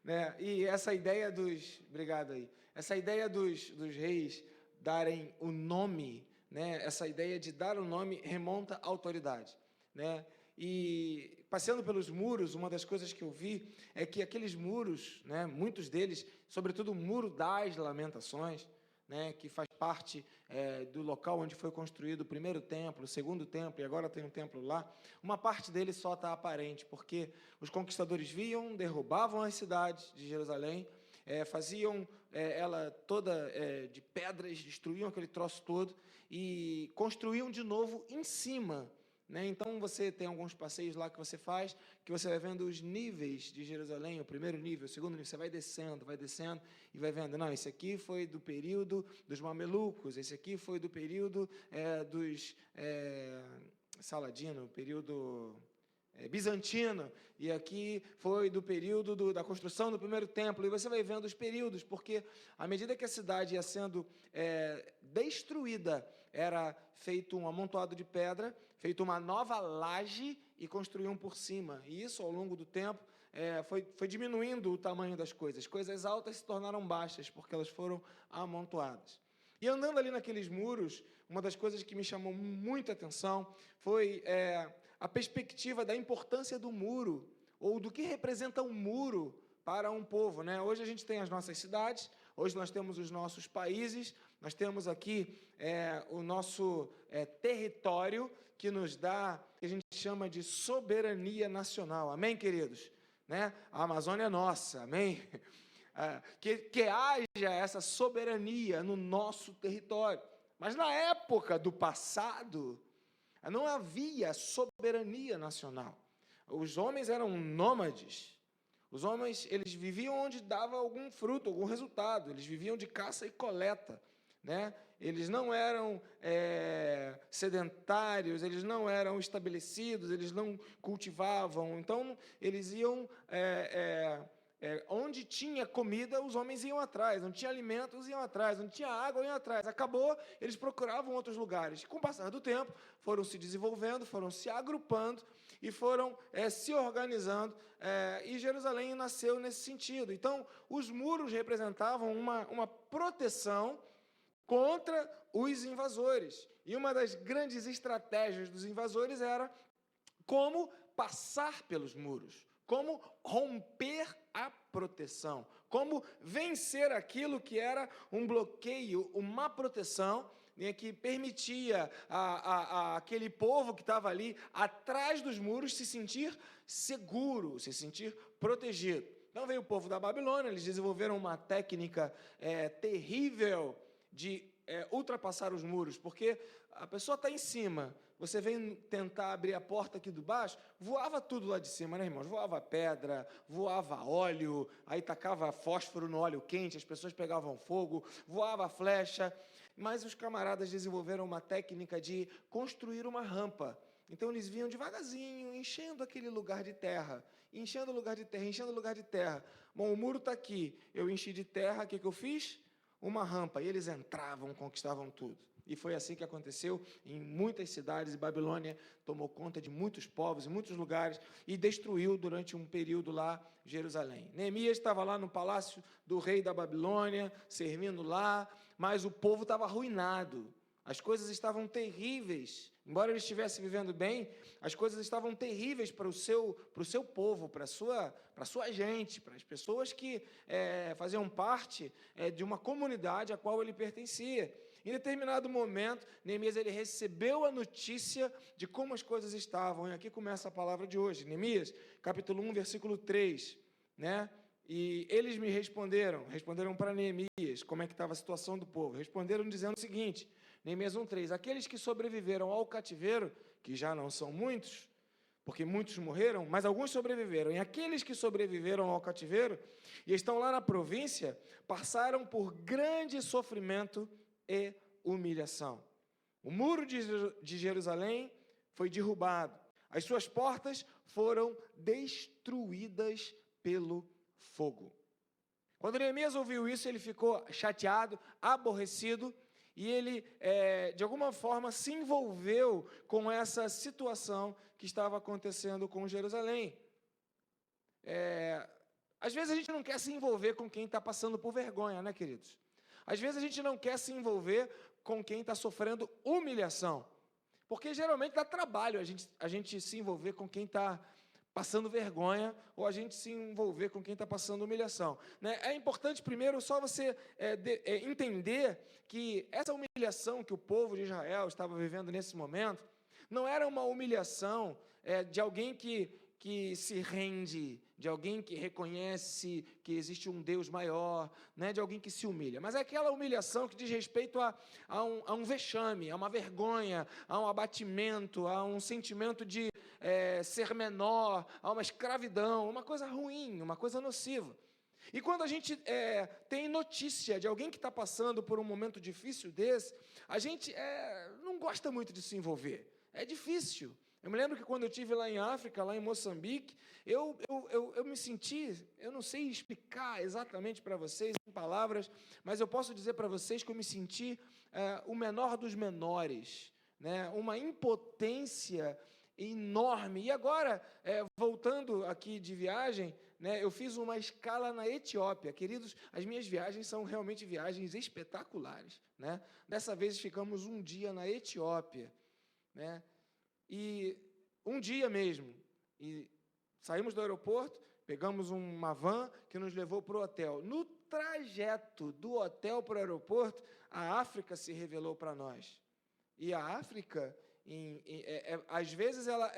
né? E essa ideia dos, obrigado aí, essa ideia dos reis darem o nome, né? Essa ideia de dar o nome remonta à autoridade, né? E passeando pelos muros, uma das coisas que eu vi é que aqueles muros, né? Muitos deles, sobretudo o Muro das Lamentações, né, que faz parte do local onde foi construído o primeiro templo, o segundo templo, e agora tem um templo lá, uma parte dele só está aparente, porque os conquistadores viam, derrubavam as cidades de Jerusalém, faziam ela toda de pedras, destruíam aquele troço todo, e construíam de novo em cima, né? Então, você tem alguns passeios lá que você vai vendo os níveis de Jerusalém, o primeiro nível, o segundo nível, você vai descendo, e vai vendo, não, esse aqui foi do período dos mamelucos, esse aqui foi do período dos Saladino, período bizantino, e aqui foi do período da construção do primeiro templo, e você vai vendo os períodos, porque à medida que a cidade ia sendo destruída, era feito um amontoado de pedra, feito uma nova laje e construíam por cima, e isso ao longo do tempo foi diminuindo o tamanho das coisas altas se tornaram baixas, porque elas foram amontoadas. E andando ali naqueles muros, uma das coisas que me chamou muita atenção foi a perspectiva da importância do muro, ou do que representa um muro para um povo, né? Hoje a gente tem as nossas cidades, hoje nós temos os nossos países, nós temos aqui o nosso território, que nos dá, que a gente chama de soberania nacional. Amém, queridos? Né? A Amazônia é nossa, amém? Que haja essa soberania no nosso território. Mas na época do passado, não havia soberania nacional. Os homens eram nômades. Os homens, eles viviam onde dava algum fruto, algum resultado. Eles viviam de caça e coleta, né? Eles não eram sedentários, eles não eram estabelecidos, eles não cultivavam. Então, eles iam onde tinha comida, os homens iam atrás, não tinha alimentos, iam atrás, não tinha água, iam atrás. Acabou, eles procuravam outros lugares. Com o passar do tempo, foram se desenvolvendo, foram se agrupando e foram se organizando, e Jerusalém nasceu nesse sentido. Então, os muros representavam uma proteção contra os invasores. E uma das grandes estratégias dos invasores era como passar pelos muros, como romper a proteção, como vencer aquilo que era um bloqueio, uma proteção, né, que permitia aquele povo que estava ali atrás dos muros se sentir seguro, se sentir protegido. Então veio o povo da Babilônia, eles desenvolveram uma técnica terrível de ultrapassar os muros, porque a pessoa está em cima, você vem tentar abrir a porta aqui do baixo, voava tudo lá de cima, né, irmãos? Voava pedra, voava óleo, aí tacava fósforo no óleo quente, as pessoas pegavam fogo, voava flecha, mas os camaradas desenvolveram uma técnica de construir uma rampa. Então eles vinham devagarzinho, enchendo aquele lugar de terra, enchendo o lugar de terra, enchendo o lugar de terra. Bom, o muro está aqui, eu enchi de terra, o que eu fiz? Uma rampa, e eles entravam, conquistavam tudo. E foi assim que aconteceu em muitas cidades, e Babilônia tomou conta de muitos povos, em muitos lugares, e destruiu durante um período lá Jerusalém. Neemias estava lá no palácio do rei da Babilônia, servindo lá, mas o povo estava arruinado, as coisas estavam terríveis. Embora ele estivesse vivendo bem, as coisas estavam terríveis para o seu povo, para a sua gente, para as pessoas que faziam parte de uma comunidade a qual ele pertencia. Em determinado momento, Neemias ele recebeu a notícia de como as coisas estavam. E aqui começa a palavra de hoje. Neemias, capítulo 1, versículo 3. Né? E eles me responderam para Neemias como é que estava a situação do povo. Responderam dizendo o seguinte, Neemias 1:3, aqueles que sobreviveram ao cativeiro, que já não são muitos, porque muitos morreram, mas alguns sobreviveram, e aqueles que sobreviveram ao cativeiro e estão lá na província, passaram por grande sofrimento e humilhação. O muro de Jerusalém foi derrubado, as suas portas foram destruídas pelo fogo. Quando Neemias ouviu isso, ele ficou chateado, aborrecido, e ele, de alguma forma, se envolveu com essa situação que estava acontecendo com Jerusalém. Às vezes a gente não quer se envolver com quem está passando por vergonha, né, queridos? Às vezes a gente não quer se envolver com quem está sofrendo humilhação, porque geralmente dá trabalho a gente se envolver com quem está passando vergonha, ou a gente se envolver com quem está passando humilhação, né? É importante, primeiro, só você entender que essa humilhação que o povo de Israel estava vivendo nesse momento, não era uma humilhação de alguém que se rende, de alguém que reconhece que existe um Deus maior, né, de alguém que se humilha. Mas é aquela humilhação que diz respeito a um vexame, a uma vergonha, a um abatimento, a um sentimento de ser menor, a uma escravidão, uma coisa ruim, uma coisa nociva. E quando a gente tem notícia de alguém que está passando por um momento difícil desse, a gente não gosta muito de se envolver. É difícil. Eu me lembro que quando eu estive lá em África, lá em Moçambique, eu me senti, eu não sei explicar exatamente para vocês em palavras, mas eu posso dizer para vocês que eu me senti o menor dos menores, né? Uma impotência enorme. E agora, voltando aqui de viagem, né, eu fiz uma escala na Etiópia. Queridos, as minhas viagens são realmente viagens espetaculares, né? Dessa vez ficamos um dia na Etiópia, né? E um dia mesmo, e saímos do aeroporto, pegamos uma van que nos levou para o hotel. No trajeto do hotel para o aeroporto, a África se revelou para nós. E a África, às vezes, ela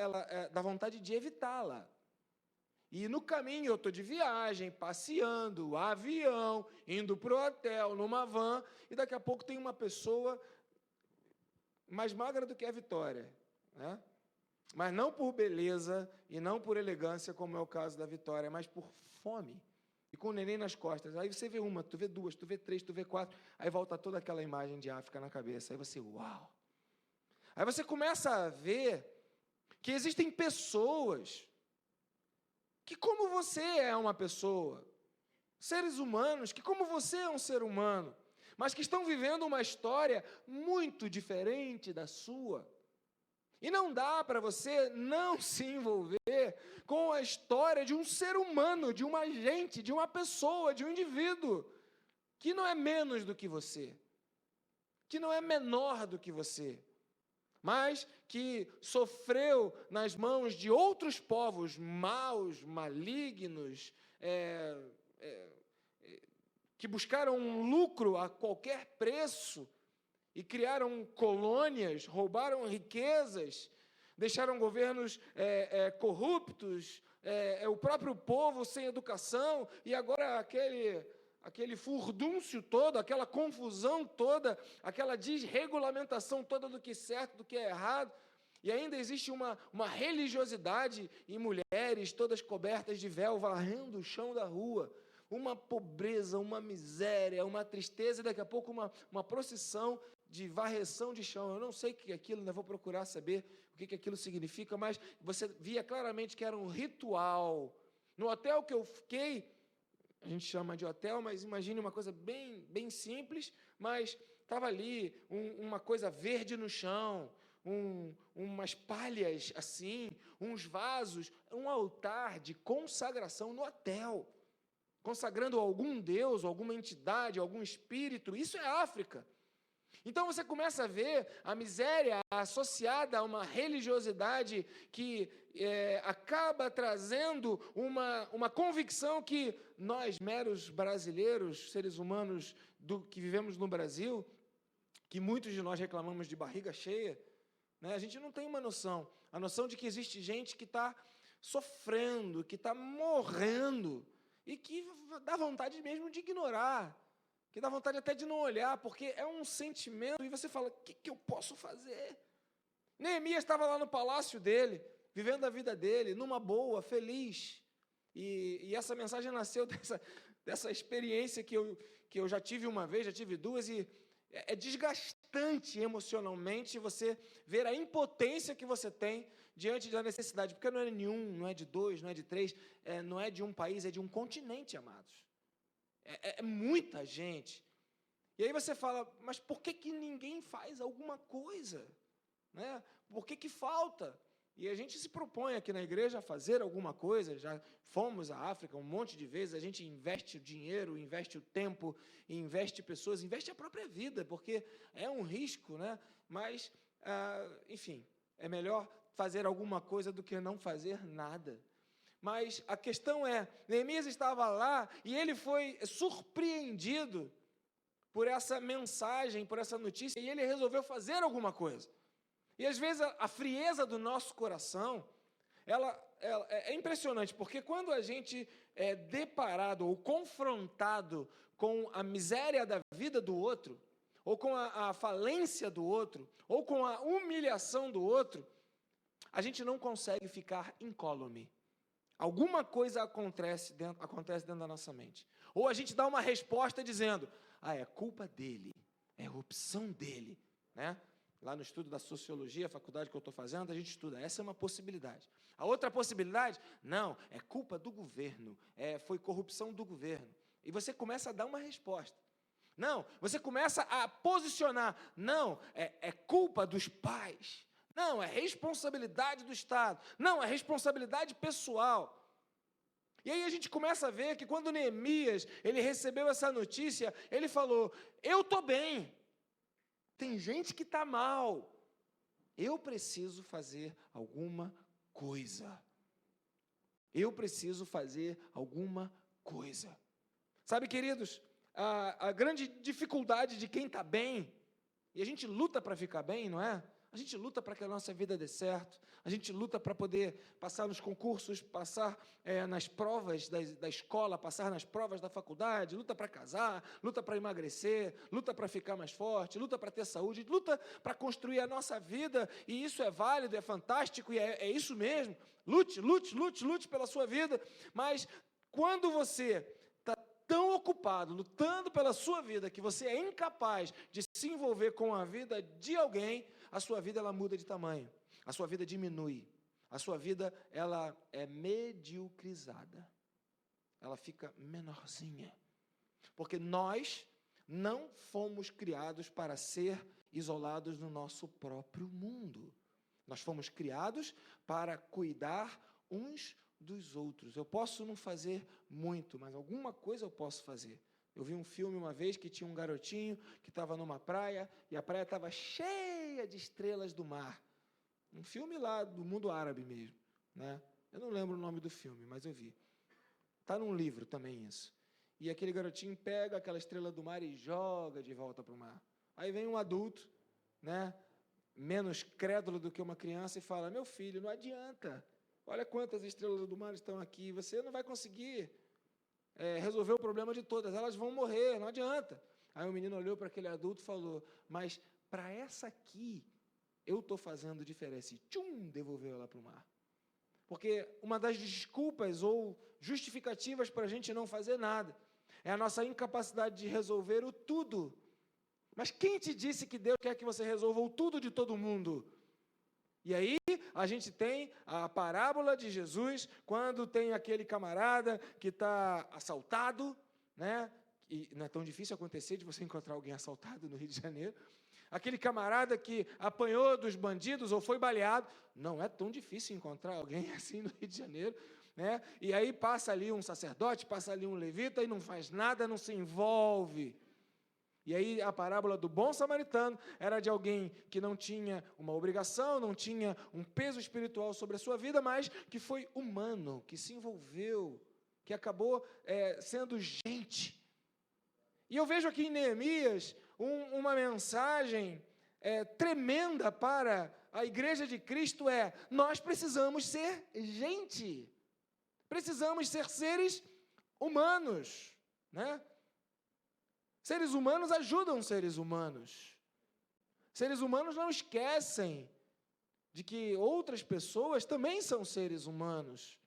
dá vontade de evitá-la. E no caminho eu estou de viagem, passeando, avião, indo para o hotel, numa van, e daqui a pouco tem uma pessoa mais magra do que a Vitória, né? Mas não por beleza e não por elegância, como é o caso da Vitória, mas por fome. E com o neném nas costas. Aí você vê uma, tu vê duas, tu vê três, tu vê quatro, aí volta toda aquela imagem de África na cabeça. Aí você, uau! Aí você começa a ver que existem pessoas que, como você é uma pessoa, seres humanos que, como você é um ser humano, mas que estão vivendo uma história muito diferente da sua. E não dá para você não se envolver com a história de um ser humano, de uma gente, de uma pessoa, de um indivíduo, que não é menos do que você, que não é menor do que você, mas que sofreu nas mãos de outros povos maus, malignos, que buscaram um lucro a qualquer preço, e criaram colônias, roubaram riquezas, deixaram governos corruptos, o próprio povo sem educação, e agora aquele furdúncio todo, aquela confusão toda, aquela desregulamentação toda do que é certo, do que é errado, e ainda existe uma religiosidade em mulheres todas cobertas de véu, varrendo o chão da rua, uma pobreza, uma miséria, uma tristeza, e daqui a pouco uma procissão de varreção de chão. Eu não sei o que é aquilo, ainda vou procurar saber o que aquilo significa, mas você via claramente que era um ritual. No hotel que eu fiquei, a gente chama de hotel, mas imagine uma coisa bem, bem simples, mas estava ali uma coisa verde no chão, umas palhas assim, uns vasos, um altar de consagração no hotel, consagrando algum deus, alguma entidade, algum espírito. Isso é África. Então você começa a ver a miséria associada a uma religiosidade que acaba trazendo uma convicção que nós, meros brasileiros, seres humanos que vivemos no Brasil, que muitos de nós reclamamos de barriga cheia, né, a gente não tem uma noção. A noção de que existe gente que está sofrendo, que está morrendo, e que dá vontade mesmo de ignorar, que dá vontade até de não olhar, porque é um sentimento, e você fala, o que eu posso fazer? Neemias estava lá no palácio dele, vivendo a vida dele, numa boa, feliz, e essa mensagem nasceu dessa experiência que eu já tive uma vez, já tive duas, e é desgastante emocionalmente você ver a impotência que você tem diante da necessidade, porque não é de um, não é de dois, não é de três, não é de um país, é de um continente, amados. É muita gente. E aí você fala, mas por que ninguém faz alguma coisa? Né? Por que falta? E a gente se propõe aqui na igreja a fazer alguma coisa, já fomos à África um monte de vezes, a gente investe o dinheiro, investe o tempo, investe pessoas, investe a própria vida, porque é um risco, né? Mas, enfim, é melhor fazer alguma coisa do que não fazer nada. Mas a questão é, Neemias estava lá e ele foi surpreendido por essa mensagem, por essa notícia, e ele resolveu fazer alguma coisa. E às vezes a frieza do nosso coração, ela é impressionante, porque quando a gente é deparado ou confrontado com a miséria da vida do outro, ou com a falência do outro, ou com a humilhação do outro, a gente não consegue ficar incólume. Alguma coisa acontece dentro da nossa mente. Ou a gente dá uma resposta dizendo, é culpa dele, é opção dele, né? Lá no estudo da sociologia, a faculdade que eu estou fazendo, a gente estuda, essa é uma possibilidade. A outra possibilidade, não, é culpa do governo, foi corrupção do governo. E você começa a dar uma resposta. Não, você começa a posicionar, não, é culpa dos pais. Não, é responsabilidade do Estado. Não, é responsabilidade pessoal. E aí a gente começa a ver que quando Neemias, ele recebeu essa notícia, ele falou, eu estou bem. Tem gente que está mal. Eu preciso fazer alguma coisa. Eu preciso fazer alguma coisa. Sabe, queridos, a grande dificuldade de quem está bem, e a gente luta para ficar bem, não é? A gente luta para que a nossa vida dê certo, a gente luta para poder passar nos concursos, passar nas provas da escola, passar nas provas da faculdade, luta para casar, luta para emagrecer, luta para ficar mais forte, luta para ter saúde, luta para construir a nossa vida, e isso é válido, é fantástico, e é isso mesmo. Lute pela sua vida, mas quando você está tão ocupado, lutando pela sua vida, que você é incapaz de se envolver com a vida de alguém, a sua vida ela muda de tamanho, a sua vida diminui, a sua vida ela é mediocrizada, ela fica menorzinha, porque nós não fomos criados para ser isolados no nosso próprio mundo, nós fomos criados para cuidar uns dos outros. Eu posso não fazer muito, mas alguma coisa eu posso fazer. Eu vi um filme uma vez que tinha um garotinho que estava numa praia e a praia estava cheia de estrelas do mar. Um filme lá do mundo árabe mesmo, né? Eu não lembro o nome do filme, mas eu vi. Está num livro também isso. E aquele garotinho pega aquela estrela do mar e joga de volta para o mar. Aí vem um adulto, né, menos crédulo do que uma criança e fala, meu filho, não adianta. Olha quantas estrelas do mar estão aqui, você não vai conseguir resolver o problema de todas, elas vão morrer, não adianta. Aí o menino olhou para aquele adulto e falou, mas para essa aqui, eu estou fazendo diferença. E devolveu ela para o mar. Porque uma das desculpas ou justificativas para a gente não fazer nada é a nossa incapacidade de resolver o tudo. Mas quem te disse que Deus quer que você resolva o tudo de todo mundo? E aí a gente tem a parábola de Jesus, quando tem aquele camarada que está assaltado, né? E não é tão difícil acontecer de você encontrar alguém assaltado no Rio de Janeiro. Aquele camarada que apanhou dos bandidos ou foi baleado, não é tão difícil encontrar alguém assim no Rio de Janeiro, né? E aí passa ali um sacerdote, passa ali um levita e não faz nada, não se envolve. E aí a parábola do bom samaritano era de alguém que não tinha uma obrigação, não tinha um peso espiritual sobre a sua vida, mas que foi humano, que se envolveu, que acabou sendo gente. E eu vejo aqui em Neemias uma mensagem tremenda para a igreja de Cristo, nós precisamos ser gente, precisamos ser seres humanos, né? Seres humanos ajudam seres humanos. Seres humanos não esquecem de que outras pessoas também são seres humanos.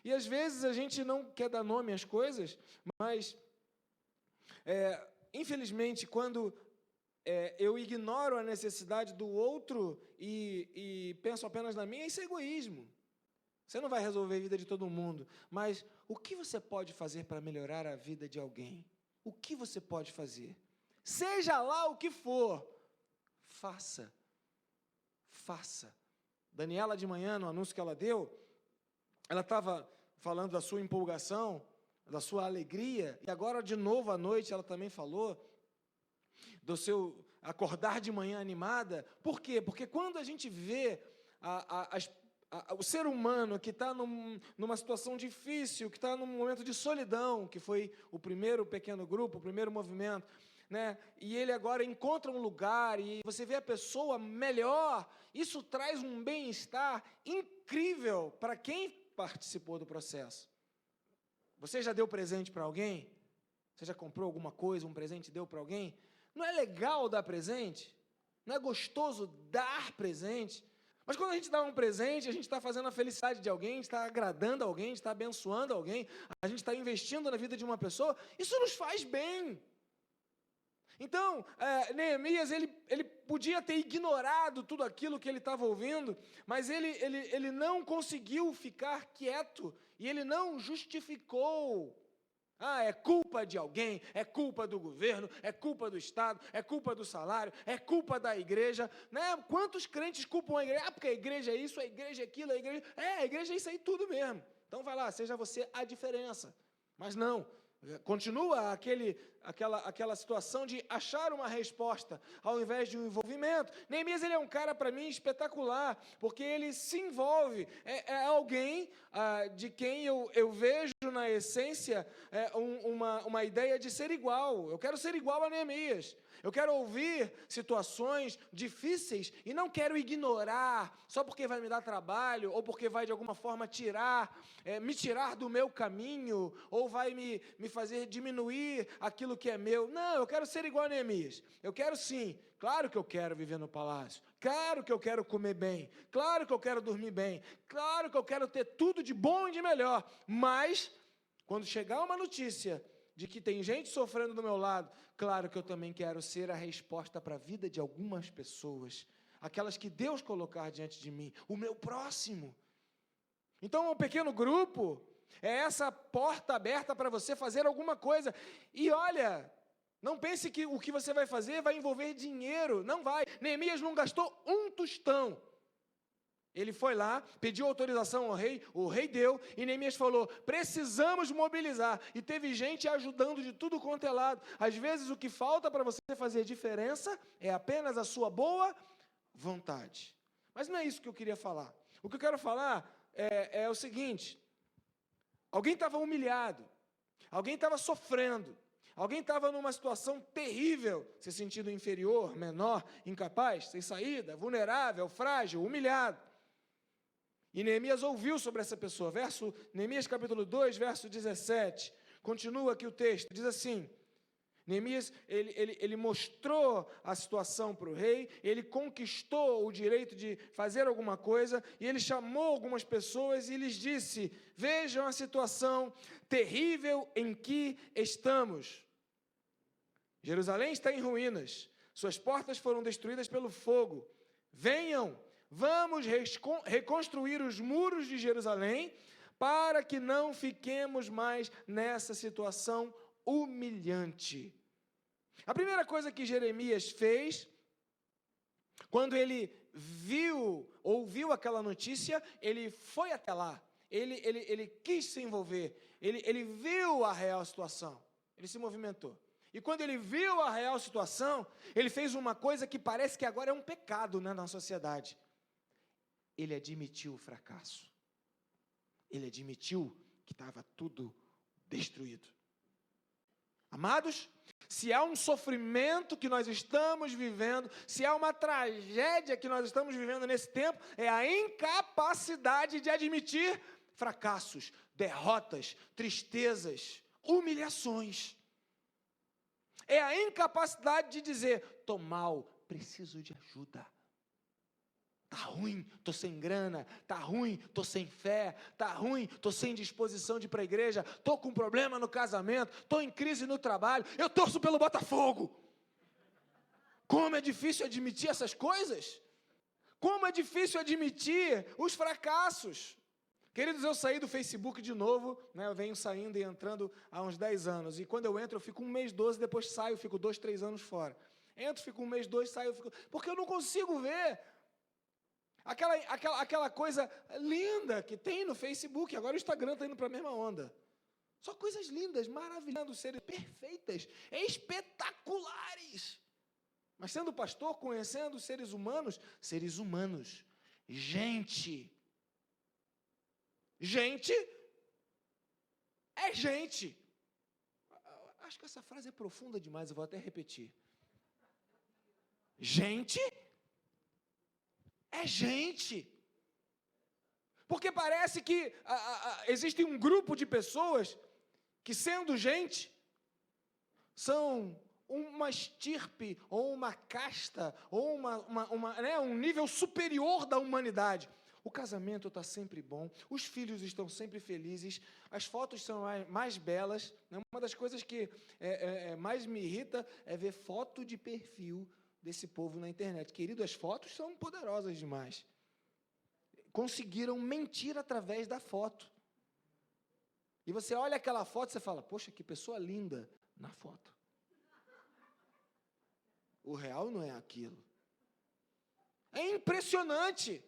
E às vezes a gente não quer dar nome às coisas, mas, infelizmente, quando eu ignoro a necessidade do outro e penso apenas na minha, isso é egoísmo. Você não vai resolver a vida de todo mundo, mas o que você pode fazer para melhorar a vida de alguém? O que você pode fazer? Seja lá o que for, faça. Daniela, de manhã, no anúncio que ela deu, ela estava falando da sua empolgação, da sua alegria, e agora, de novo, à noite, ela também falou do seu acordar de manhã animada. Por quê? Porque quando a gente vê o ser humano que está numa situação difícil, que está num momento de solidão, que foi o primeiro pequeno grupo, o primeiro movimento, né? E ele agora encontra um lugar e você vê a pessoa melhor, isso traz um bem-estar incrível para quem participou do processo. Você já deu presente para alguém? Você já comprou alguma coisa, um presente e deu para alguém? Não é legal dar presente? Não é gostoso dar presente? Mas quando a gente dá um presente, a gente está fazendo a felicidade de alguém, a gente está agradando alguém, a gente está abençoando alguém, a gente está investindo na vida de uma pessoa, isso nos faz bem. Então, Neemias, ele podia ter ignorado tudo aquilo que ele estava ouvindo, mas ele não conseguiu ficar quieto, e ele não justificou. É culpa de alguém, é culpa do governo, é culpa do Estado, é culpa do salário, é culpa da igreja, né? Quantos crentes culpam a igreja? Porque a igreja é isso, a igreja é aquilo, a igreja é isso aí tudo mesmo. Então vai lá, seja você a diferença. Mas não, continua aquela situação de achar uma resposta, ao invés de um envolvimento. Neemias, ele é um cara, para mim, espetacular, porque ele se envolve, é alguém de quem eu vejo na essência uma ideia de ser igual. Eu quero ser igual a Neemias. Eu quero ouvir situações difíceis e não quero ignorar, só porque vai me dar trabalho, ou porque vai de alguma forma me tirar do meu caminho, ou vai me fazer diminuir aquilo que é meu. Não, eu quero ser igual a Neemias. Eu quero sim, claro que eu quero viver no palácio, claro que eu quero comer bem, claro que eu quero dormir bem, claro que eu quero ter tudo de bom e de melhor, mas quando chegar uma notícia de que tem gente sofrendo do meu lado, claro que eu também quero ser a resposta para a vida de algumas pessoas, aquelas que Deus colocar diante de mim, o meu próximo. Então, um pequeno grupo é essa porta aberta para você fazer alguma coisa. E olha, não pense que o que você vai fazer vai envolver dinheiro, não vai. Neemias não gastou um tostão. Ele foi lá, pediu autorização ao rei, o rei deu, e Neemias falou, precisamos mobilizar, e teve gente ajudando de tudo quanto é lado. Às vezes o que falta para você fazer diferença é apenas a sua boa vontade. Mas não é isso que eu queria falar. O que eu quero falar é o seguinte, alguém estava humilhado, alguém estava sofrendo, alguém estava numa situação terrível, se sentindo inferior, menor, incapaz, sem saída, vulnerável, frágil, humilhado. E Neemias ouviu sobre essa pessoa. Neemias capítulo 2, verso 17. Continua aqui o texto. Diz assim, Neemias, ele mostrou a situação para o rei, ele conquistou o direito de fazer alguma coisa, e ele chamou algumas pessoas e lhes disse, vejam a situação terrível em que estamos. Jerusalém está em ruínas, suas portas foram destruídas pelo fogo. Venham, vamos reconstruir os muros de Jerusalém, para que não fiquemos mais nessa situação humilhante. A primeira coisa que Jeremias fez, quando ele ouviu aquela notícia, ele foi até lá, ele quis se envolver, ele viu a real situação, ele se movimentou. E quando ele viu a real situação, ele fez uma coisa que parece que agora é um pecado, né, na sociedade. Ele admitiu o fracasso. Ele admitiu que estava tudo destruído. Amados, se há um sofrimento que nós estamos vivendo, se há uma tragédia que nós estamos vivendo nesse tempo, é a incapacidade de admitir fracassos, derrotas, tristezas, humilhações. É a incapacidade de dizer, estou mal, preciso de ajuda. Está ruim, estou sem grana, está ruim, estou sem fé, está ruim, estou sem disposição de ir para a igreja, estou com problema no casamento, estou em crise no trabalho, eu torço pelo Botafogo. Como é difícil admitir essas coisas? Como é difícil admitir os fracassos? Queridos, eu saí do Facebook de novo, né, eu venho saindo e entrando há uns 10 anos, e quando eu entro eu fico 1 mês, 12, depois saio, fico 2, 3 anos fora. Entro, fico 1 mês, 2, saio, porque eu não consigo ver Aquela coisa linda que tem no Facebook, agora o Instagram está indo para a mesma onda. Só coisas lindas, maravilhosas, seres perfeitas, espetaculares. Mas sendo pastor, conhecendo seres humanos, gente é gente. Acho que essa frase é profunda demais, eu vou até repetir. Gente é gente. Porque parece que existe um grupo de pessoas que, sendo gente, são uma estirpe, ou uma casta, ou um nível superior da humanidade. O casamento está sempre bom, os filhos estão sempre felizes, as fotos são mais belas. Uma das coisas que mais me irrita é ver foto de perfil desse povo na internet. Querido, as fotos são poderosas demais. Conseguiram mentir através da foto. E você olha aquela foto e você fala, poxa, que pessoa linda na foto. O real não é aquilo. É impressionante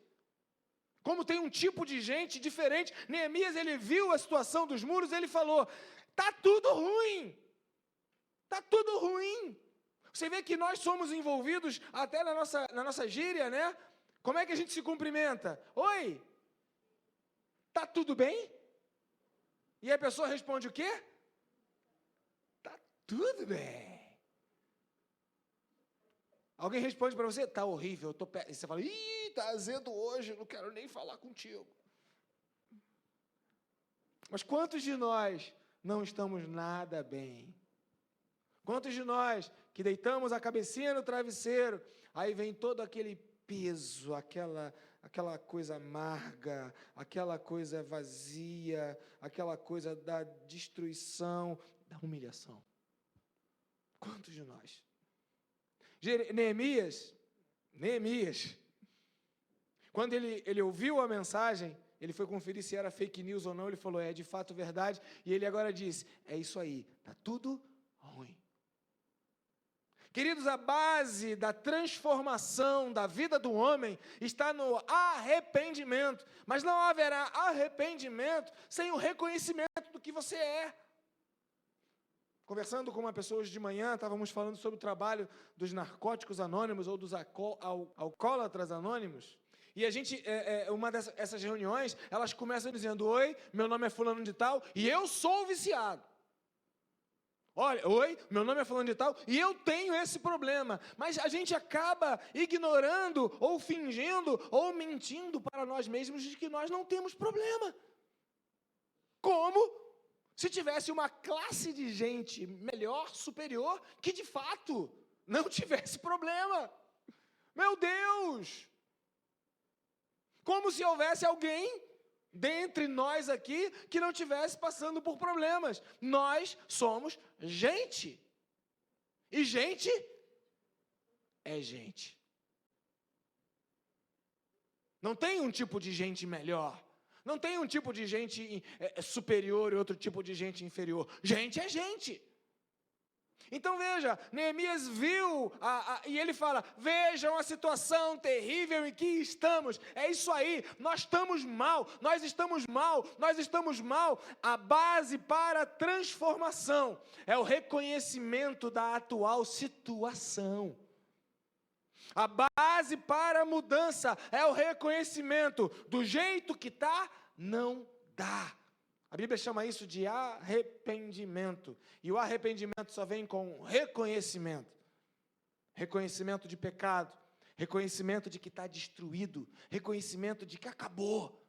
como tem um tipo de gente diferente. Neemias, ele viu a situação dos muros, ele falou, tá tudo ruim. Tá tudo ruim. Você vê que nós somos envolvidos até na nossa gíria, né? Como é que a gente se cumprimenta? Oi, tá tudo bem? E a pessoa responde o quê? Tá tudo bem. Alguém responde para você, tá horrível, eu tô péssimo. E você fala, ih, tá azedo hoje, não quero nem falar contigo. Mas quantos de nós não estamos nada bem? Quantos de nós que deitamos a cabecinha no travesseiro, aí vem todo aquele peso, aquela coisa amarga, aquela coisa vazia, aquela coisa da destruição, da humilhação. Quantos de nós? Neemias, quando ele ouviu a mensagem, ele foi conferir se era fake news ou não, ele falou, é de fato verdade, e ele agora diz, é isso aí, está tudo ruim. Queridos, a base da transformação da vida do homem está no arrependimento, mas não haverá arrependimento sem o reconhecimento do que você é. Conversando com uma pessoa hoje de manhã, estávamos falando sobre o trabalho dos narcóticos anônimos ou dos alcoólatras anônimos. E a gente, uma dessas reuniões, elas começam dizendo, oi, meu nome é fulano de tal e eu sou viciado. Olha, oi, meu nome é fulano de tal e eu tenho esse problema. Mas a gente acaba ignorando ou fingindo ou mentindo para nós mesmos de que nós não temos problema. Como se tivesse uma classe de gente melhor, superior, que de fato não tivesse problema. Meu Deus! Como se houvesse alguém dentre nós aqui que não estivesse passando por problemas. Nós somos gente. E gente é gente. Não tem um tipo de gente melhor. Não tem um tipo de gente superior e outro tipo de gente inferior. Gente é gente. Então veja, Neemias viu, e ele fala, vejam a situação terrível em que estamos. É isso aí, nós estamos mal. A base para a transformação é o reconhecimento da atual situação. A base para a mudança é o reconhecimento do jeito que está, não dá. A Bíblia chama isso de arrependimento. E o arrependimento só vem com reconhecimento. Reconhecimento de pecado. Reconhecimento de que está destruído. Reconhecimento de que acabou.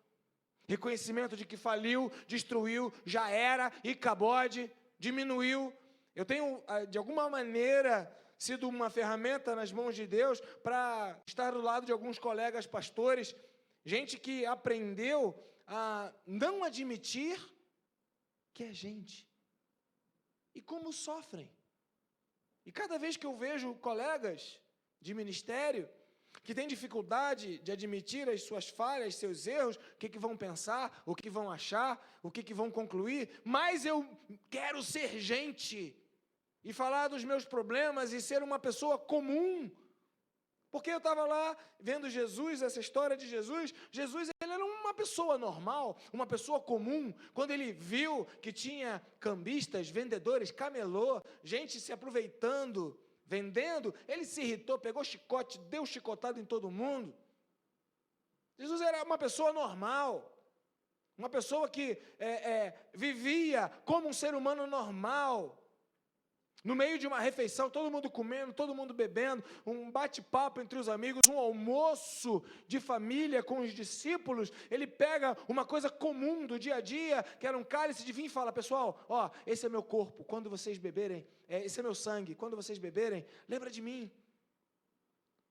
Reconhecimento de que faliu, destruiu, já era, e cabode, diminuiu. Eu tenho, de alguma maneira, sido uma ferramenta nas mãos de Deus para estar do lado de alguns colegas pastores, gente que aprendeu a não admitir que é gente. E como sofrem. E cada vez que eu vejo colegas de ministério que têm dificuldade de admitir as suas falhas, seus erros, o que vão pensar, o que vão achar, o que vão concluir, mas eu quero ser gente e falar dos meus problemas e ser uma pessoa comum. Porque eu estava lá vendo Jesus, essa história de Jesus. Jesus, ele era uma pessoa normal, uma pessoa comum. Quando ele viu que tinha cambistas, vendedores, camelô, gente se aproveitando, vendendo, ele se irritou, pegou chicote, deu chicotada em todo mundo. Jesus era uma pessoa normal, uma pessoa que vivia como um ser humano normal. No meio de uma refeição, todo mundo comendo, todo mundo bebendo, um bate-papo entre os amigos, um almoço de família com os discípulos, ele pega uma coisa comum do dia a dia, que era um cálice de vinho e fala: pessoal, ó, esse é meu corpo, quando vocês beberem, esse é meu sangue, quando vocês beberem, lembra de mim.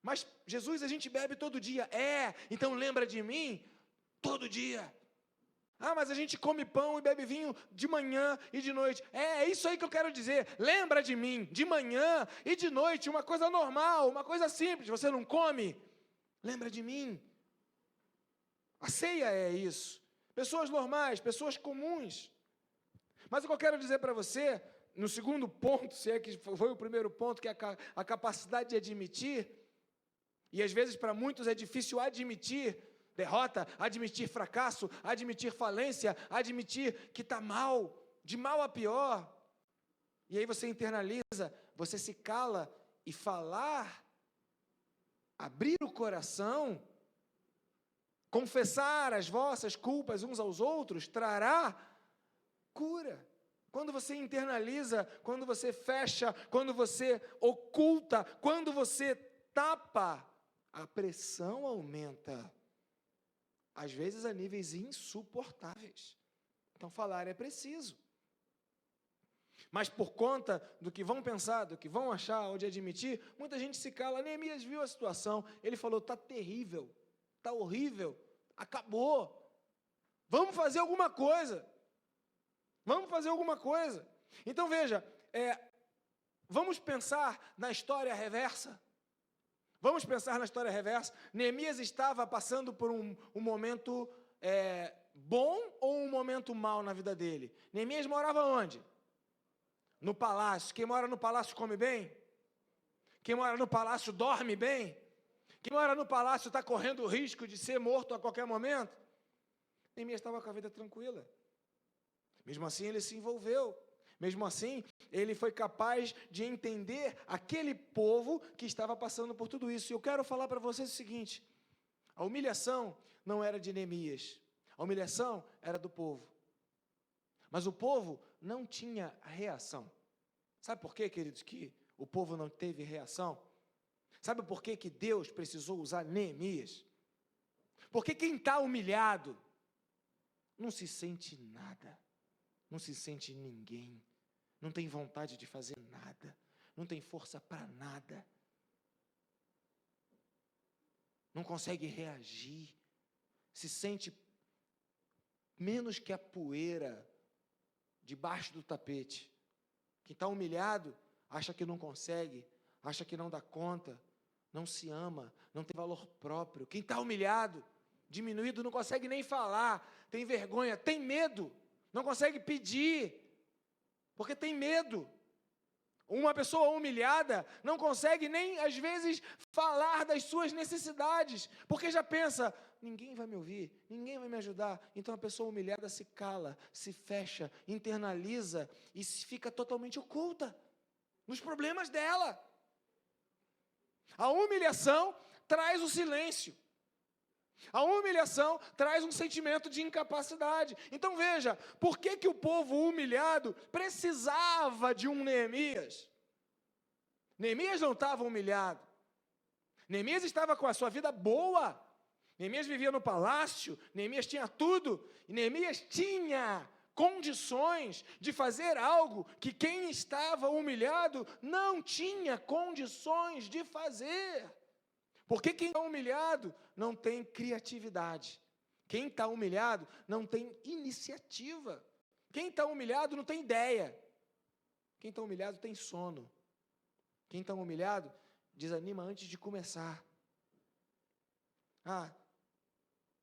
Mas Jesus, a gente bebe todo dia, então lembra de mim todo dia. Ah, mas a gente come pão e bebe vinho de manhã e de noite. É isso aí que eu quero dizer. Lembra de mim, de manhã e de noite, uma coisa normal, uma coisa simples. Você não come? Lembra de mim. A ceia é isso. Pessoas normais, pessoas comuns. Mas o que eu quero dizer para você, no segundo ponto, se é que foi o primeiro ponto, que é a capacidade de admitir, e às vezes para muitos é difícil admitir derrota, admitir fracasso, admitir falência, admitir que está mal, de mal a pior. E aí você internaliza, você se cala, e falar, abrir o coração, confessar as vossas culpas uns aos outros, trará cura. Quando você internaliza, quando você fecha, quando você oculta, quando você tapa, a pressão aumenta. Às vezes a níveis insuportáveis. Então falar é preciso. Mas por conta do que vão pensar, do que vão achar ou de admitir, muita gente se cala. Neemias viu a situação, ele falou: está terrível, está horrível, acabou. Vamos fazer alguma coisa. Vamos fazer alguma coisa. Então veja, vamos pensar na história reversa. Vamos pensar na história reversa. Neemias estava passando por um momento bom ou um momento mau na vida dele? Neemias morava onde? No palácio. Quem mora no palácio come bem? Quem mora no palácio dorme bem? Quem mora no palácio está correndo o risco de ser morto a qualquer momento? Neemias estava com a vida tranquila. Mesmo assim, ele se envolveu. Mesmo assim, ele foi capaz de entender aquele povo que estava passando por tudo isso. E eu quero falar para vocês o seguinte: a humilhação não era de Neemias, a humilhação era do povo. Mas o povo não tinha reação. Sabe por quê, queridos, que o povo não teve reação? Sabe por quê que Deus precisou usar Neemias? Porque quem está humilhado não se sente nada, não se sente ninguém. Não tem vontade de fazer nada, não tem força para nada, não consegue reagir, se sente menos que a poeira debaixo do tapete. Quem está humilhado acha que não consegue, acha que não dá conta, não se ama, não tem valor próprio. Quem está humilhado, diminuído, não consegue nem falar, tem vergonha, tem medo, não consegue pedir, porque tem medo. Uma pessoa humilhada não consegue nem, às vezes, falar das suas necessidades, porque já pensa: ninguém vai me ouvir, ninguém vai me ajudar. Então a pessoa humilhada se cala, se fecha, internaliza e fica totalmente oculta nos problemas dela. A humilhação traz o silêncio. A humilhação traz um sentimento de incapacidade. Então veja, por que o povo humilhado precisava de um Neemias? Neemias não estava humilhado. Neemias estava com a sua vida boa. Neemias vivia no palácio, Neemias tinha tudo. E Neemias tinha condições de fazer algo que quem estava humilhado não tinha condições de fazer. Porque quem está humilhado não tem criatividade. Quem está humilhado não tem iniciativa. Quem está humilhado não tem ideia. Quem está humilhado tem sono. Quem está humilhado desanima antes de começar.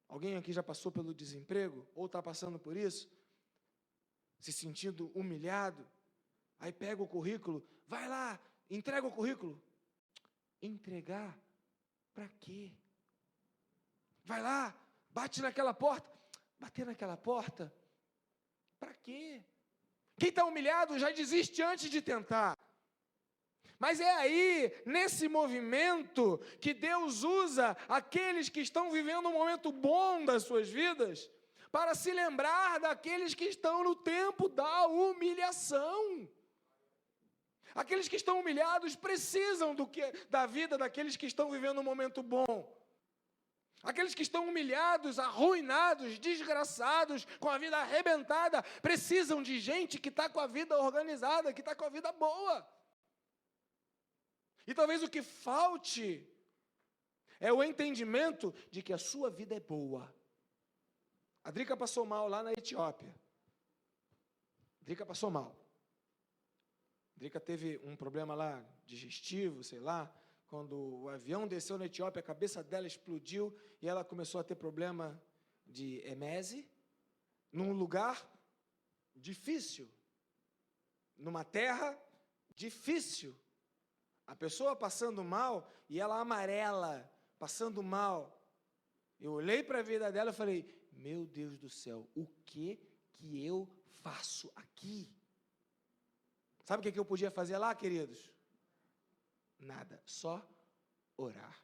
Alguém aqui já passou pelo desemprego? Ou está passando por isso? Se sentindo humilhado? Aí pega o currículo, vai lá, entrega o currículo. Entregar Para quê? Vai lá, bate naquela porta. Bater naquela porta? Para quê? Quem está humilhado já desiste antes de tentar. Mas é aí, nesse movimento, que Deus usa aqueles que estão vivendo um momento bom das suas vidas para se lembrar daqueles que estão no tempo da humilhação. Aqueles que estão humilhados precisam da vida daqueles que estão vivendo um momento bom. Aqueles que estão humilhados, arruinados, desgraçados, com a vida arrebentada, precisam de gente que está com a vida organizada, que está com a vida boa. E talvez o que falte é o entendimento de que a sua vida é boa. A Drica passou mal lá na Etiópia. A Drica passou mal. A Drica teve um problema lá digestivo, sei lá. Quando o avião desceu na Etiópia, a cabeça dela explodiu e ela começou a ter problema de emese, num lugar difícil, numa terra difícil. A pessoa passando mal e ela amarela, passando mal. Eu olhei para a vida dela e falei, meu Deus do céu, o que eu faço aqui? Sabe o que eu podia fazer lá, queridos? Nada, só orar.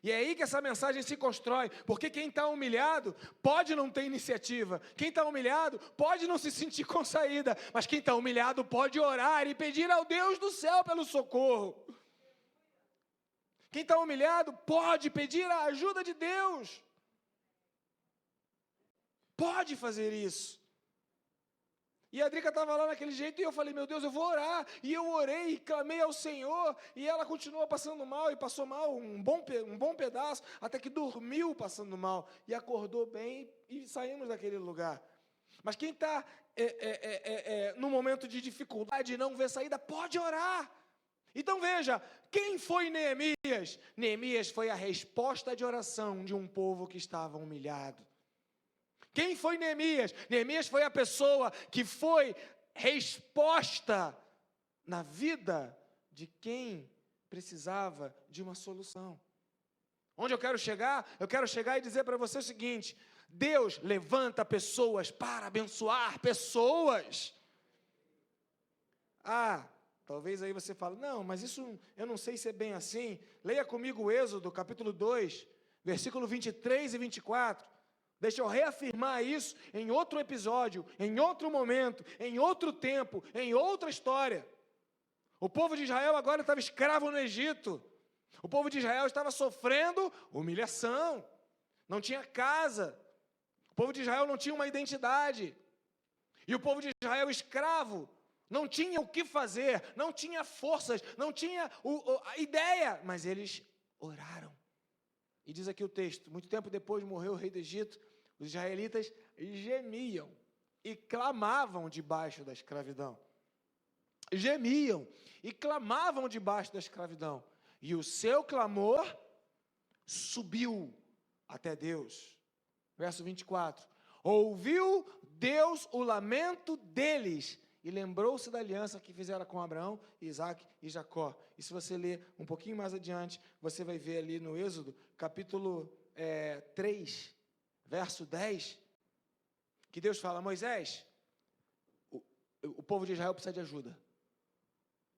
E é aí que essa mensagem se constrói, porque quem está humilhado pode não ter iniciativa, quem está humilhado pode não se sentir com saída, mas quem está humilhado pode orar e pedir ao Deus do céu pelo socorro. Quem está humilhado pode pedir a ajuda de Deus. Pode fazer isso. E a Drica estava lá naquele jeito, e eu falei, meu Deus, eu vou orar. E eu orei, e clamei ao Senhor, e ela continuou passando mal, e passou mal um bom pedaço, até que dormiu passando mal, e acordou bem, e saímos daquele lugar. Mas quem está no momento de dificuldade e não vê saída, pode orar. Então veja, quem foi Neemias? Neemias foi a resposta de oração de um povo que estava humilhado. Quem foi Neemias? Neemias foi a pessoa que foi resposta na vida de quem precisava de uma solução. Onde eu quero chegar? Eu quero chegar e dizer para você o seguinte: Deus levanta pessoas para abençoar pessoas. Talvez aí você fale, não, mas isso eu não sei se é bem assim. Leia comigo o Êxodo, capítulo 2, versículo 23 e 24. Deixa eu reafirmar isso em outro episódio, em outro momento, em outro tempo, em outra história. O povo de Israel agora estava escravo no Egito. O povo de Israel estava sofrendo humilhação. Não tinha casa. O povo de Israel não tinha uma identidade. E o povo de Israel escravo não tinha o que fazer, não tinha forças, não tinha a ideia. Mas eles oraram. E diz aqui o texto, muito tempo depois morreu o rei do Egito, os israelitas gemiam e clamavam debaixo da escravidão. Gemiam e clamavam debaixo da escravidão. E o seu clamor subiu até Deus. Verso 24. Ouviu Deus o lamento deles e lembrou-se da aliança que fizera com Abraão, Isaque e Jacó. E se você ler um pouquinho mais adiante, você vai ver ali no Êxodo, capítulo 3, verso 10, que Deus fala, Moisés, o povo de Israel precisa de ajuda.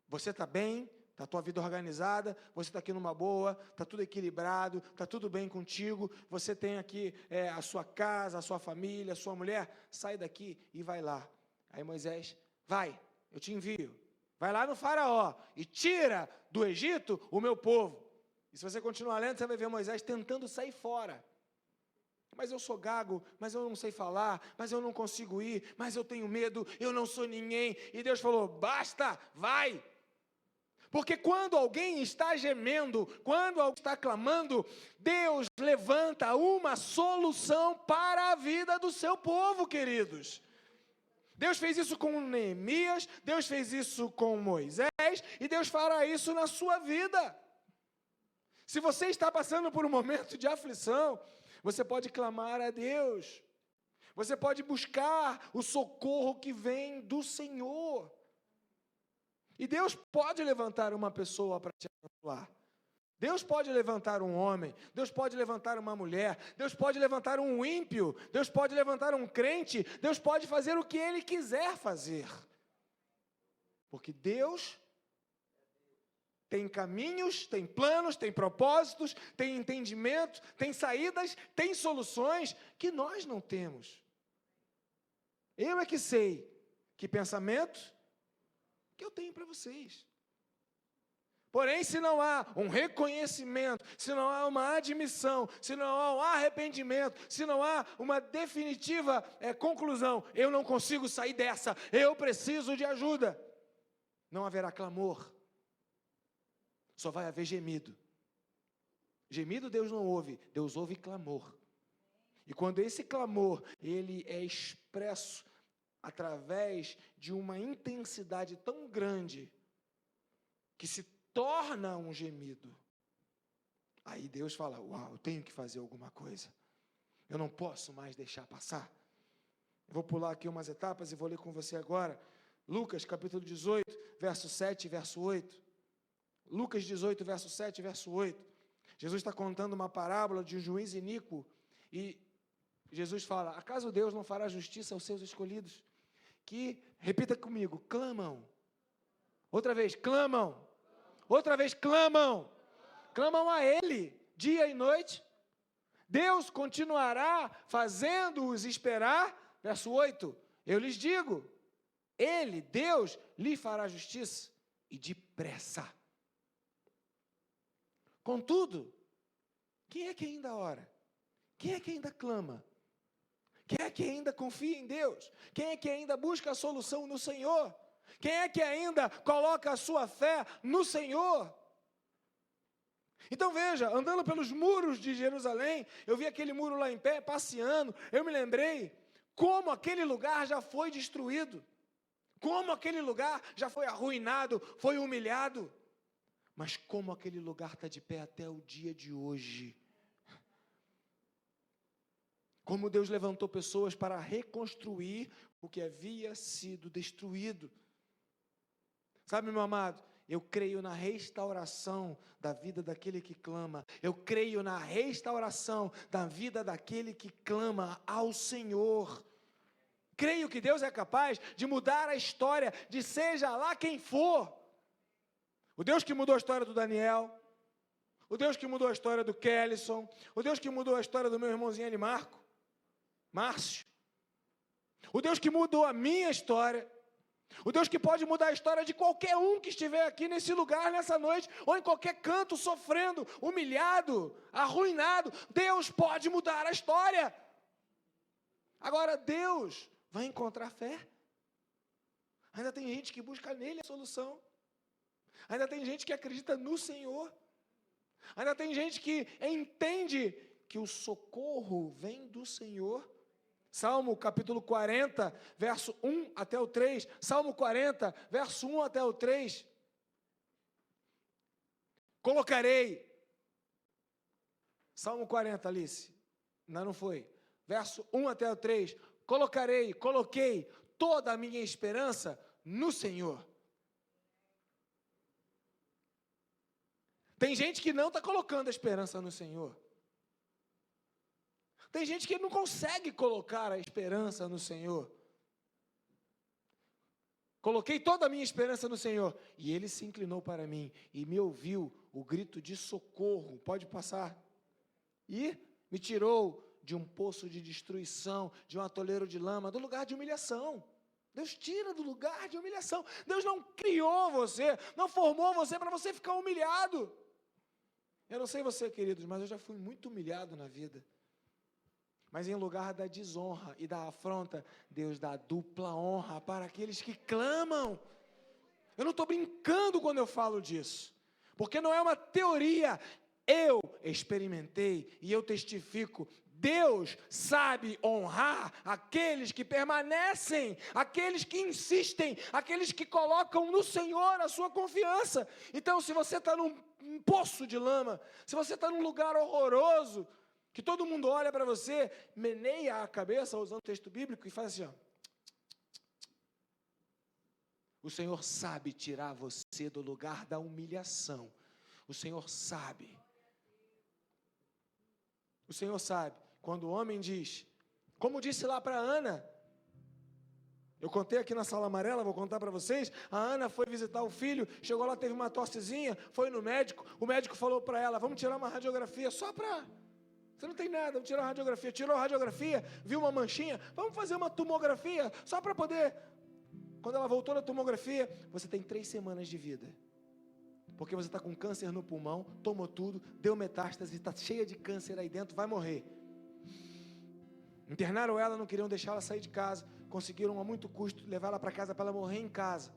Você está bem, está a tua vida organizada, você está aqui numa boa, está tudo equilibrado, está tudo bem contigo, você tem aqui a sua casa, a sua família, a sua mulher, sai daqui e vai lá. Aí Moisés, vai, eu te envio, vai lá no faraó e tira do Egito o meu povo. E se você continuar lendo, você vai ver Moisés tentando sair fora. Mas eu sou gago, mas eu não sei falar, mas eu não consigo ir, mas eu tenho medo, eu não sou ninguém. E Deus falou, basta, vai. Porque quando alguém está gemendo, quando alguém está clamando, Deus levanta uma solução para a vida do seu povo, queridos. Deus fez isso com Neemias, Deus fez isso com Moisés, e Deus fará isso na sua vida. Se você está passando por um momento de aflição, você pode clamar a Deus. Você pode buscar o socorro que vem do Senhor. E Deus pode levantar uma pessoa para te abençoar. Deus pode levantar um homem, Deus pode levantar uma mulher, Deus pode levantar um ímpio, Deus pode levantar um crente, Deus pode fazer o que Ele quiser fazer. Porque Deus tem caminhos, tem planos, tem propósitos, tem entendimento, tem saídas, tem soluções que nós não temos. Eu é que sei que pensamento que eu tenho para vocês. Porém, se não há um reconhecimento, se não há uma admissão, se não há um arrependimento, se não há uma definitiva conclusão, eu não consigo sair dessa, eu preciso de ajuda. Não haverá clamor, só vai haver gemido. Gemido Deus não ouve, Deus ouve clamor. E quando esse clamor, ele é expresso através de uma intensidade tão grande, que se torna um gemido, aí Deus fala, uau, eu tenho que fazer alguma coisa, eu não posso mais deixar passar. Eu vou pular aqui umas etapas e vou ler com você agora, Lucas capítulo 18, verso 7 e verso 8, Lucas 18, verso 7 e verso 8, Jesus está contando uma parábola de um juiz iníquo, e Jesus fala, acaso Deus não fará justiça aos seus escolhidos, que, repita comigo, clamam, outra vez, clamam, outra vez, clamam a Ele, dia e noite. Deus continuará fazendo-os esperar. Verso 8, eu lhes digo, Ele, Deus, lhe fará justiça, e depressa. Contudo, quem é que ainda ora? Quem é que ainda clama? Quem é que ainda confia em Deus? Quem é que ainda busca a solução no Senhor? Quem é que ainda coloca a sua fé no Senhor? Então veja, andando pelos muros de Jerusalém, eu vi aquele muro lá em pé, passeando, eu me lembrei como aquele lugar já foi destruído, como aquele lugar já foi arruinado, foi humilhado, mas como aquele lugar está de pé até o dia de hoje. Como Deus levantou pessoas para reconstruir o que havia sido destruído. Sabe, meu amado, eu creio na restauração da vida daquele que clama. Eu creio na restauração da vida daquele que clama ao Senhor. Creio que Deus é capaz de mudar a história de seja lá quem for. O Deus que mudou a história do Daniel, o Deus que mudou a história do Kellison, o Deus que mudou a história do meu irmãozinho Márcio, o Deus que mudou a minha história, o Deus que pode mudar a história de qualquer um que estiver aqui nesse lugar, nessa noite, ou em qualquer canto, sofrendo, humilhado, arruinado, Deus pode mudar a história. Agora, Deus vai encontrar fé. Ainda tem gente que busca nele a solução. Ainda tem gente que acredita no Senhor. Ainda tem gente que entende que o socorro vem do Senhor. Salmo capítulo 40, verso 1 até o 3. Salmo 40, verso 1 até o 3. Colocarei. Salmo 40, Alice. Não foi. Verso 1 até o 3. Coloquei toda a minha esperança no Senhor. Tem gente que não está colocando a esperança no Senhor. Tem gente que não consegue colocar a esperança no Senhor. Coloquei toda a minha esperança no Senhor. E Ele se inclinou para mim e me ouviu o grito de socorro. Pode passar. E me tirou de um poço de destruição, de um atoleiro de lama, do lugar de humilhação. Deus tira do lugar de humilhação. Deus não criou você, não formou você para você ficar humilhado. Eu não sei você, queridos, mas eu já fui muito humilhado na vida. Mas em lugar da desonra e da afronta, Deus dá dupla honra para aqueles que clamam. Eu não estou brincando quando eu falo disso, porque não é uma teoria. Eu experimentei e eu testifico. Deus sabe honrar aqueles que permanecem, aqueles que insistem, aqueles que colocam no Senhor a sua confiança. Então, se você está num poço de lama, se você está num lugar horroroso, que todo mundo olha para você, meneia a cabeça, usando o texto bíblico, e faz assim, ó. O Senhor sabe tirar você do lugar da humilhação, O Senhor sabe. O Senhor sabe. Quando o homem diz, como disse lá para Ana, eu contei aqui na sala amarela, vou contar para vocês, a Ana foi visitar o filho, chegou lá, teve uma tossezinha, foi no médico, o médico falou para ela, vamos tirar uma radiografia só para... Você não tem nada, vamos tirar a radiografia. Tirou a radiografia, viu uma manchinha, vamos fazer uma tomografia, só para poder... Quando ela voltou da tomografia, você tem 3 semanas de vida. Porque você está com câncer no pulmão, tomou tudo, deu metástase, está cheia de câncer aí dentro, vai morrer. Internaram ela, não queriam deixar ela sair de casa, conseguiram a muito custo levar ela para casa para ela morrer em casa.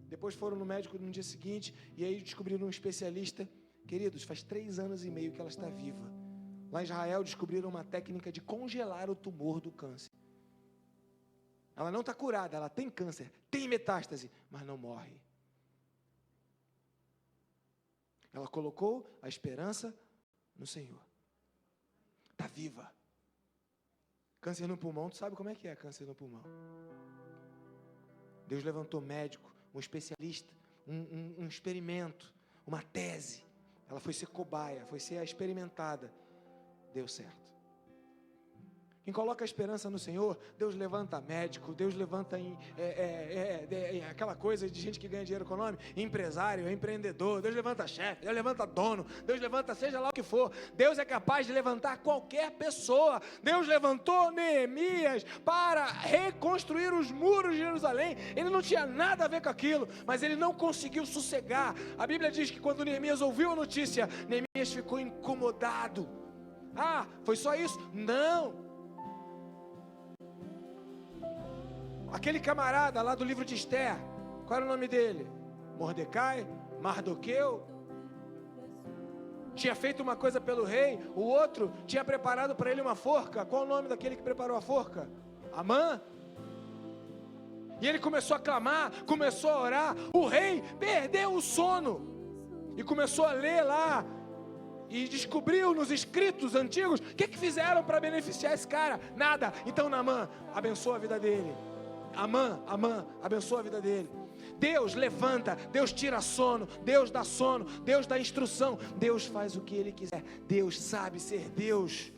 Depois foram no médico no dia seguinte, e aí descobriram um especialista. Queridos, faz 3 anos e meio que ela está viva. Lá em Israel descobriram uma técnica de congelar o tumor do câncer. Ela não está curada, ela tem câncer, tem metástase, mas não morre. Ela colocou a esperança no Senhor. Está viva. Câncer no pulmão, tu sabe como é que é câncer no pulmão. Deus levantou médico, um especialista, um experimento, uma tese. Ela foi ser cobaia, foi ser experimentada. Deu certo. Quem coloca a esperança no Senhor, Deus levanta médico, Deus levanta aquela coisa de gente que ganha dinheiro com o nome, empresário, empreendedor, Deus levanta chefe, Deus levanta dono, Deus levanta seja lá o que for. Deus é capaz de levantar qualquer pessoa. Deus levantou Neemias para reconstruir os muros de Jerusalém. Ele não tinha nada a ver com aquilo, mas ele não conseguiu sossegar. A Bíblia diz que quando Neemias ouviu a notícia, Neemias ficou incomodado. Ah, foi só isso? Não. Aquele camarada lá do livro de Esther, qual era o nome dele? Mordecai, Mardoqueu, tinha feito uma coisa pelo rei, o outro tinha preparado para ele uma forca. Qual o nome daquele que preparou a forca? Amã. E ele começou a clamar, começou a orar. O rei perdeu o sono e começou a ler lá e descobriu nos escritos antigos o que fizeram para beneficiar esse cara. Nada. Então Naamã abençoa a vida dele. Amã, abençoa a vida dele. Deus levanta, Deus tira sono, Deus dá instrução, Deus faz o que Ele quiser. Deus sabe ser Deus,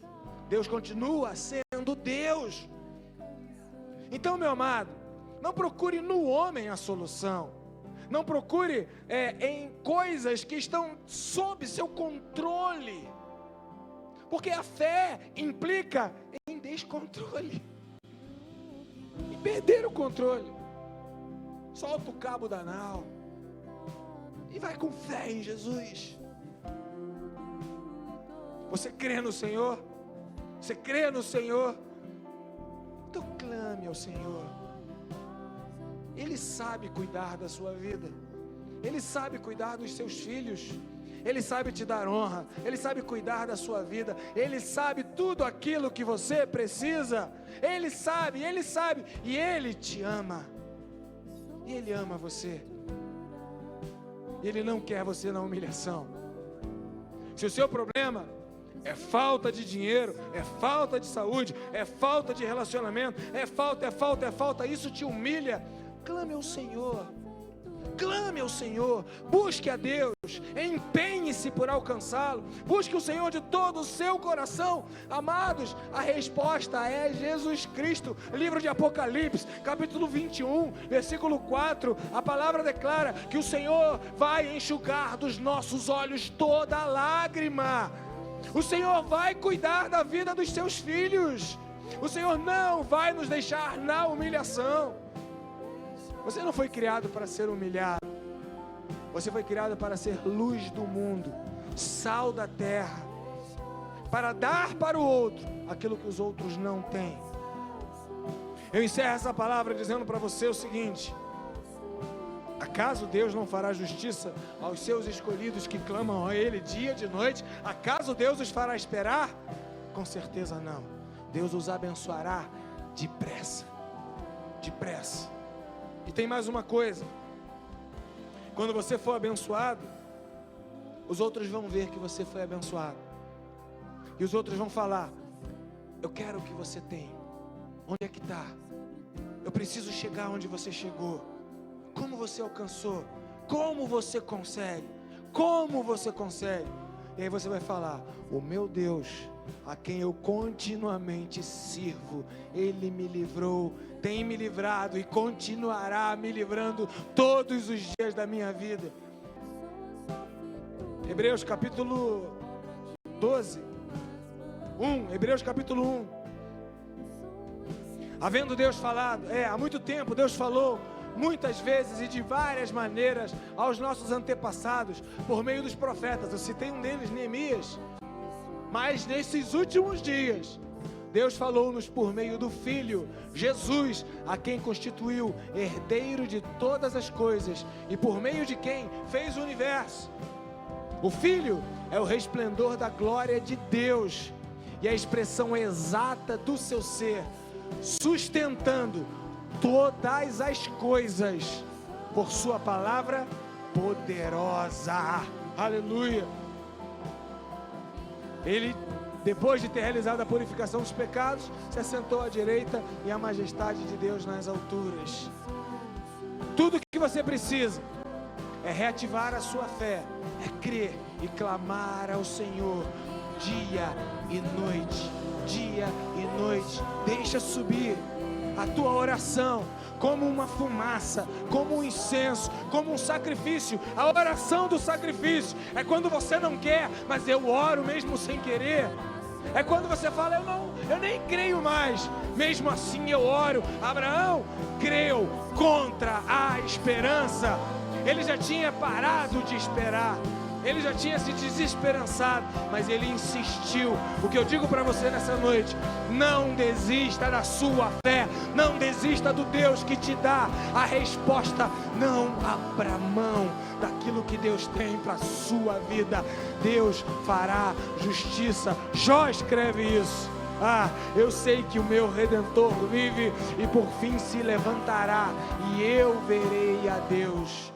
Deus continua sendo Deus. Então, meu amado, não procure no homem a solução, não procure em coisas que estão sob seu controle, porque a fé implica em descontrole. E perder o controle. Solta o cabo da nau e vai com fé em Jesus. Você crê no Senhor? Você crê no Senhor? Então clame ao Senhor. Ele sabe cuidar da sua vida. Ele sabe cuidar dos seus filhos. Ele sabe te dar honra, Ele sabe cuidar da sua vida, Ele sabe tudo aquilo que você precisa, Ele sabe, e Ele te ama, e Ele ama você, Ele não quer você na humilhação. Se o seu problema é falta de dinheiro, é falta de saúde, é falta de relacionamento, é falta, isso te humilha, clame ao Senhor. Clame ao Senhor, busque a Deus, empenhe-se por alcançá-lo, busque o Senhor de todo o seu coração. Amados, a resposta é Jesus Cristo. Livro de Apocalipse, capítulo 21, versículo 4, a palavra declara que o Senhor vai enxugar dos nossos olhos toda lágrima. O Senhor vai cuidar da vida dos seus filhos. O Senhor não vai nos deixar na humilhação. Você não foi criado para ser humilhado. Você foi criado para ser luz do mundo, sal da terra, para dar para o outro aquilo que os outros não têm. Eu encerro essa palavra dizendo para você o seguinte: acaso Deus não fará justiça aos seus escolhidos que clamam a Ele dia e de noite? Acaso Deus os fará esperar? Com certeza não. Deus os abençoará depressa. Depressa. E tem mais uma coisa: quando você for abençoado, os outros vão ver que você foi abençoado, e os outros vão falar: eu quero o que você tem. Onde é que está? Eu preciso chegar onde você chegou. Como você alcançou? Como você consegue? Como você consegue? E aí você vai falar: o meu Deus, a quem eu continuamente sirvo, Ele me livrou, tem me livrado e continuará me livrando todos os dias da minha vida. Hebreus capítulo 12, 1, Hebreus capítulo 1. Havendo Deus falado, há muito tempo Deus falou muitas vezes e de várias maneiras aos nossos antepassados, por meio dos profetas. Eu citei um deles, Neemias. Mas nesses últimos dias, Deus falou-nos por meio do Filho, Jesus, a quem constituiu herdeiro de todas as coisas e por meio de quem fez o universo. O Filho é o resplendor da glória de Deus e a expressão exata do seu ser, sustentando todas as coisas por sua palavra poderosa. Aleluia. Ele, depois de ter realizado a purificação dos pecados, se assentou à direita e à majestade de Deus nas alturas. Tudo o que você precisa é reativar a sua fé, é crer e clamar ao Senhor dia e noite, dia e noite. Deixa subir a tua oração como uma fumaça, como um incenso, como um sacrifício. A oração do sacrifício é quando você não quer, mas eu oro mesmo sem querer. É quando você fala: eu nem creio mais, mesmo assim eu oro. Abraão creu contra a esperança. Ele já tinha parado de esperar, ele já tinha se desesperançado, mas ele insistiu. O que eu digo para você nessa noite: não desista da sua fé, não desista do Deus que te dá a resposta. Não abra mão daquilo que Deus tem para a sua vida. Deus fará justiça. Jó escreve isso: eu sei que o meu Redentor vive e por fim se levantará, e eu verei a Deus.